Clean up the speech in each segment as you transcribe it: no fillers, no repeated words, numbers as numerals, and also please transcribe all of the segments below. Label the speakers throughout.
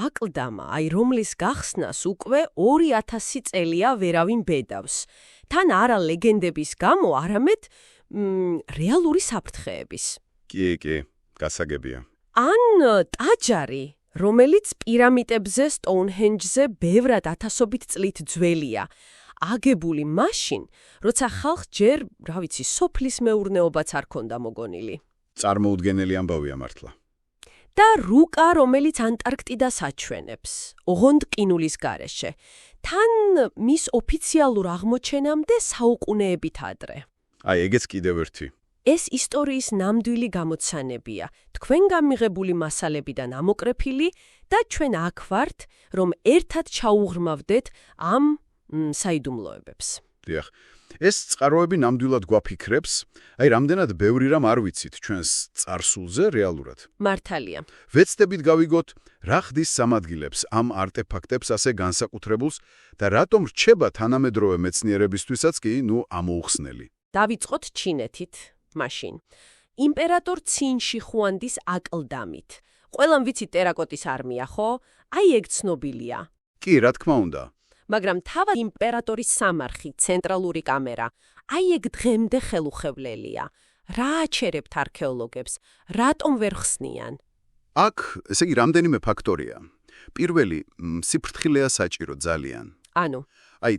Speaker 1: აკლდამა, რომლის გახსნას უკვე 2000 წელია ვერავინ ბედავს. თან არა ლეგენდების გამო, არამედ რეალური საფრთხეების.
Speaker 2: კი, გასაგებია.
Speaker 1: ან ტაჯარი, რომელიც პირამიდებზე, სტოუნჰენჯზე ბევრად ათასობით წლით ძველია. აგებული მაშინ, როცა ხალხს ჯერ, სოფლის მეურნეობაც არ ქონდა მოგონილი.
Speaker 2: წარმოუდგენელი ამბავია მართლა.
Speaker 1: და რუკა, რომელიც ანტარქტიდას აჩვენებს, ოღონდ ყინულის გარეშე. თან მის ოფიციალურ აღმოჩენამდე საუკუნეებით ადრე.
Speaker 2: ეგეც კიდევ ერთი.
Speaker 1: ეს ისტორიის ნამდვილი გამოცანებია, თქვენ გამიღებული მასალებიდან ამოკრეფილი და ჩვენ აქ ვართ, რომ ერთად ჩაუღრმავდეთ ამ საიდუმლოებებს.
Speaker 2: დიახ. ეს წყაროები ნამდვილად გვაფიქრებს, რამდენად ბევრი რამ არ ვიცით ჩვენს წარსულზე რეალურად.
Speaker 1: მართალია.
Speaker 2: ვეცდებით გავიგოთ, რა ხდის სამადგილებს ამ არტეფაქტებს ასე განსაკუთრებულს და რატომ რჩება თანამედროვე მეცნიერებისთვისაც კი, ამოუხსნელი.
Speaker 1: დავიწყოთ ჩინეთით, მაშინ. იმპერატორ ცინ შიხუანდის აკლდამით. ყველამ ვიცით ტერაკოტის არმია, ხო? ეგ ცნობილია.
Speaker 2: კი, რა თქმა უნდა.
Speaker 1: მაგრამ თავად იმპერატორის სამარხი, ცენტრალური კამერა, ეგ დღემდე ხელუხევლელია. რა აჩერებთ არქეოლოგებს? რატომ ვერ ხსნიან?
Speaker 2: აქ, ესე იგი, რამდენიმე ფაქტორია. პირველი, სიფრთხილეა საჭირო ძალიან.
Speaker 1: ანუ,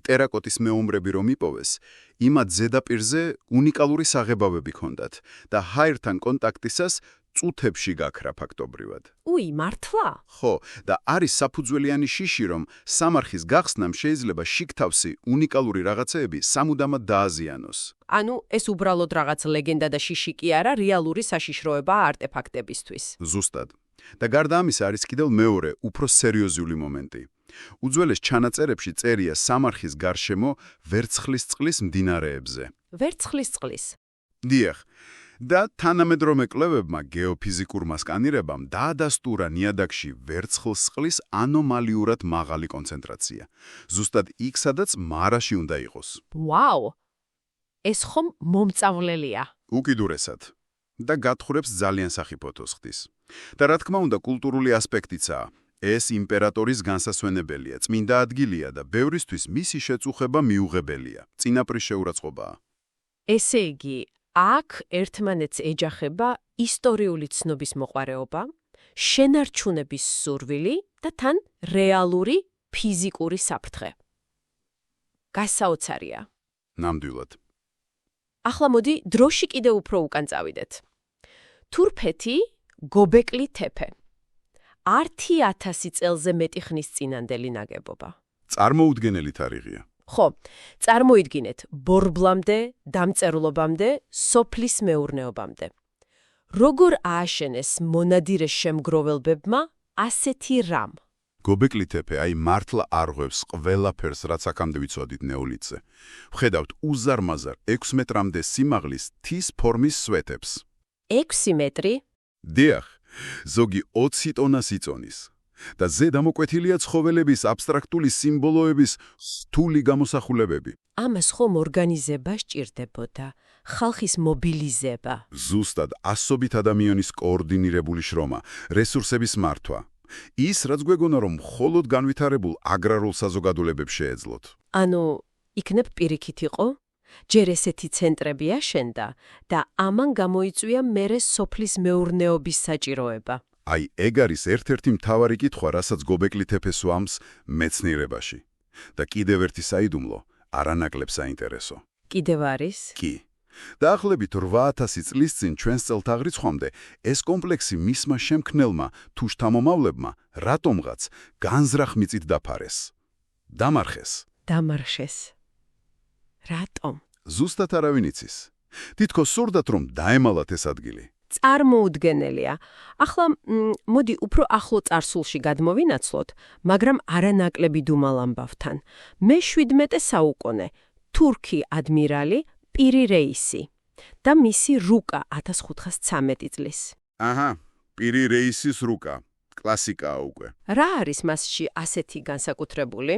Speaker 2: ტერაკოტის მეომრები რომ იპოვეს, იმათ ზედაპირზე უნიკალური საღებავები ჰქონდათ და ჰაერთან კონტაქტისას წუთებში გაქრა ფაქტობრივად.
Speaker 1: მართლა?
Speaker 2: ხო, და არის საფუძველიანი შიში, რომ სამარხის გახსნამ შეიძლება შიგთავსი უნიკალური რაღაცეები სამუდამად დააზიანოს.
Speaker 1: ანუ, ეს უბრალოდ რაღაც ლეგენდა და შიში კი არა, რეალური საშიშროებაა არტეფაქტებისთვის.
Speaker 2: ზუსტად. და გარდა ამისა არის კიდევ მეორე, უფრო სერიოზული მომენტი. უძველეს ჩანაწერებში წერია სამარხის გარშემო ვერცხლის წყლის მდინარეებზე.
Speaker 1: ვერცხლის წყლის?
Speaker 2: დიახ. და თანამედროვე კვლევებმა გეოფიზიკურმა სკანირებამ დაადასტურა ნიადაგში ვერცხლის წყლის ანომალიურად მაღალი კონცენტრაცია. ზუსტად იქ, სადაც მარაში უნდა იყოს.
Speaker 1: ვაუ! ეს ხომ მომწავლელია.
Speaker 2: უკიდურესად. და გათხრებს ძალიან სახიფოთოს ხდის. და რა თქმა უნდა, კულტურული ასპექტიცაა. ეს იმპერატორის განსასვენებელია, წმინდა ადგილია და ბევრისთვის მისი შეწუხება მიუღებელია. წინაპრის შეურაცხყოფაა.
Speaker 1: ესე იგი, აქ ერთმანეთს ეჯახება ისტორიული ცნობის მოყვარეობა, შენარჩუნების სურვილი და თან რეალური ფიზიკური საფრთხე. გასაოცარია.
Speaker 2: ნამდვილად.
Speaker 1: ახლა მოდი დროში კიდევ უფრო უკან წავიდეთ. თურქეთი, გობეკლი თეფე. 10,000 წელზე მეტი ხნის წინანდელი ნაგებობა.
Speaker 2: წარმოუდგენელი თარიღია.
Speaker 1: ხო, წარმოიდგინეთ, ბორბლამდე, დამწერლობამდე, სოფლის მეურნეობამდე. როგორ ააშენეს მონადირე შემგროველებმა ასეთი რამ?
Speaker 2: გობეკლი თეფე, მართლა არღვევს ყველაფერს, რაც აქამდე ვიცოდით ნეოლითზე. ვხედავთ უზარმაზარ 6 მეტრამდე სიმაღლის თის ფორმის სვეტებს.
Speaker 1: 6 მეტრი?
Speaker 2: დიახ, ზოგი 20 ტონას იწონის. და ზედამოკვეთილია ცხოველების აბსტრაქტული სიმბოლოების რთული გამოსახულებები.
Speaker 1: ამას ხომ ორგანიზება სჭირდებოდა, ხალხის მობილიზება.
Speaker 2: ზუსტად, ასობით ადამიანის კოორდინირებული შრომა, რესურსების მართვა. ის, რაც გვეგონა, რომ მხოლოდ განვითარებულ აგრარულ საზოგადოებებს შეეძლოთ.
Speaker 1: ანუ, იქნებ პირიქით იყო? ჯერ ესეთი ცენტრები აშენდა და ამან გამოიწვია მერე სოფლის მეურნეობის საჭიროება.
Speaker 2: ეგ არის ერთ-ერთი მთავარი კითხვა, რასაც გობეკლი თეფე სვამს მეცნიერებაში. და კიდევ ერთი საიდუმლო, არანაკლებ საინტერესო.
Speaker 1: კიდევ არის?
Speaker 2: კი. დაახლოებით 8,000 წლის წინ ჩვენს წელთაღრიცხვამდე ეს კომპლექსი მისმა შემქმნელმა თუ შთამომავლებმა რატომღაც განზრახ მიწით დაფარეს.
Speaker 1: დამარხეს. რატომ?
Speaker 2: ზუსტად არავინ იცის. თითქოს სურდათ, რომ დაემალათ ეს ადგილი.
Speaker 1: წარმოუდგენელია. ახლა მოდი უფრო ახლო წარსულში გადმოვინაცვლოთ, მაგრამ არანაკლები დუმალ ამბავთან. მე-17 საუკუნე თურქი ადმირალი პირი რეისი და მისი რუკა 1513 წლის.
Speaker 2: პირი რეისის რუკა. კლასიკაა უკვე.
Speaker 1: რა არის მასში ასეთი განსაკუთრებული?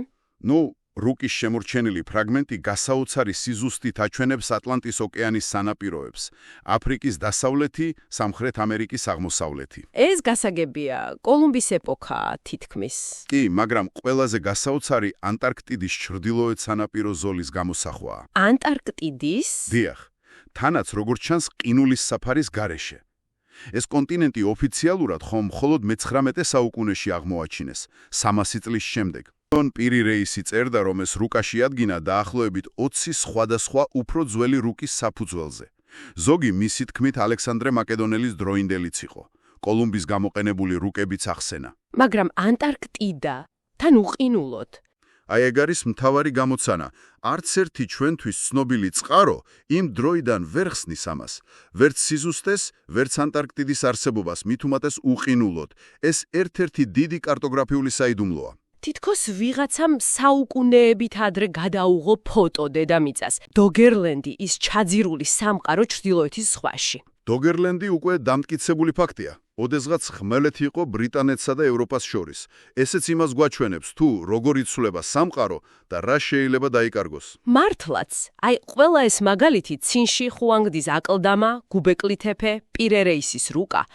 Speaker 2: რუკის შემორჩენილი ფრაგმენტი გასაოცარი სიზუსტით აჩვენებს ატლანტის ოკეანის სანაპიროებს, აფრიკის დასავლეთი, სამხრეთ ამერიკის აღმოსავლეთი.
Speaker 1: ეს გასაგებია, კოლუმბის ეპოქაა თითქმის.
Speaker 2: კი, მაგრამ ყველაზე გასაოცარი ანტარქტიდის ჩრდილოეთ სანაპირო ზოლის გამოსახვაა.
Speaker 1: ანტარქტიდის?
Speaker 2: დიახ, თანაც როგორც ჩანს ყინულის საფარის გარეშე. ეს კონტინენტი ოფიციალურად ხომ მხოლოდ მე-19 საუკუნეში აღმოაჩინეს, 300 წლის შემდეგ. ჯონ პირი რეისი წერდა, რომ ეს რუკაში ადგინა დაახლოებით 20 სხვადასხვა უფრო ძველი რუკის საფუძველზე. ზოგი მისი თქმით ალექსანდრე მაკედონელის დროინდელიც იყო. კოლუმბის გამოყენებული რუკებიც ახსენა.
Speaker 1: მაგრამ ანტარქტიდა თან უყინულოდ.
Speaker 2: აი ეგ არის მთავარი გამოცანა. არც ერთი ჩვენთვის ცნობილი წყარო იმ დროიდან ვერ ხსნის ამას. ვერც სიზუსტეს, ვერც ანტარქტიდის არსებობას, მით უმეტეს უყინულოდ. ეს ერთ-ერთი დიდი კარტოგრაფიული საიდუმლოა.
Speaker 1: თითქოს ვიღაცამ საუკუნეებით ადრე გადაუღო ფოტო დედამიწას. დოგერლენდი ის ჩაძირული სამყარო ჩრდილოეთის ზღვაში.
Speaker 2: დოგერლენდი უკვე დამტკიცებული ფაქტია. ოდესღაც ხმელეთი იყო ბრიტანეთსა და ევროპას შორის. ესეც იმას გვაჩვენებს, თუ როგორ იცვლება სამყარო და რა შეიძლება დაიკარგოს.
Speaker 1: მართლაც, აი ყველა ეს მაგალითი ცინში ხუანგდის აკლდამა, გუბეკლითეფე, პირერეისის რუკა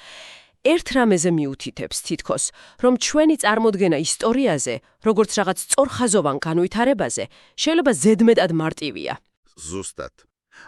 Speaker 1: ერთ რამეზე მიუთითებს თითქოს, რომ ჩვენი წარმოდგენა ისტორიაზე, როგორც რაღაც სწორხაზოვან განვითარებაზე, შეიძლება ზედმეტად მარტივია.
Speaker 2: ზუსტად.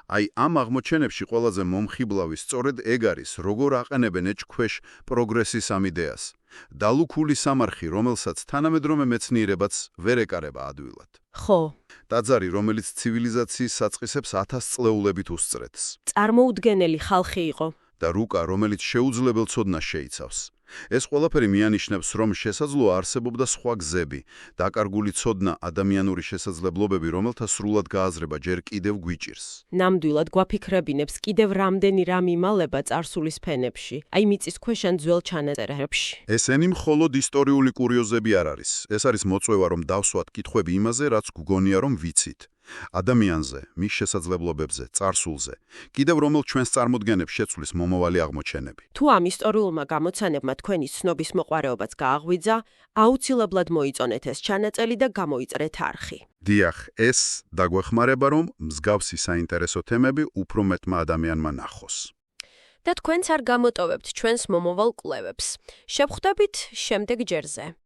Speaker 2: აი ამ აღმოჩენებში ყველაზე მომხიბლავი სწორედ ეგ არის, როგორ აყენებენ ეჭქვეშ პროგრესის ამ იდეას. დალუქული სამარხი, რომელსაც თანამედროვე მეცნიერებაც ვერ ეკარება ადვილად.
Speaker 1: ხო,
Speaker 2: ტაძარი, რომელიც ცივილიზაციის საწყისებს 1000 წლეულებით უსწრებს.
Speaker 1: წარმოუდგენელი ხალხი იყო.
Speaker 2: და რუკა, რომელიც შეუძლებელ ცოდნას შეიცავს. ეს ყველაფერი მიანიშნებს, რომ შესაძლოა არსებობდა სხვა გზები, დაკარგული ცოდნა, ადამიანური შესაძლებლობები, რომელთა სრულად გააზრება ჯერ კიდევ გვიჭირს.
Speaker 1: ნამდვილად გვაფიქრებინებს კიდევ რამდენი რამ იმალება წარსულის ფენებში, აი მიწისქვეშ ან ძველ ჩანაწერებში.
Speaker 2: ესენი მხოლოდ ისტორიული კურიოზები არ არის. ეს არის მოწვევა, რომ დავსვათ კითხვები იმაზე, რაც გვგონია, რომ ვიცით. ადამიანზე, მის შესაძლებლობებზე, წარსულზე, კიდევ რომელ ჩვენს წარმოდგენებს შეცვლის მომავალი აღმოჩენები.
Speaker 1: თუ ამ ისტორიულმა გამოცანებმა თქვენი ცნობის მოყვარეობაც გააღვიძა, აუცილებლად მოიწონეთ ეს ჩანაწერი და გამოიწერეთ არხი.
Speaker 2: დიახ, ეს დაგვეხმარება, რომ მსგავსი საინტერესო თემები უფრო მეტმა ადამიანმა ნახოს.
Speaker 1: და თქვენც არ გამოტოვებთ ჩვენს მომავალ კვლევებს. შევხვდებით შემდეგ ჯერზე.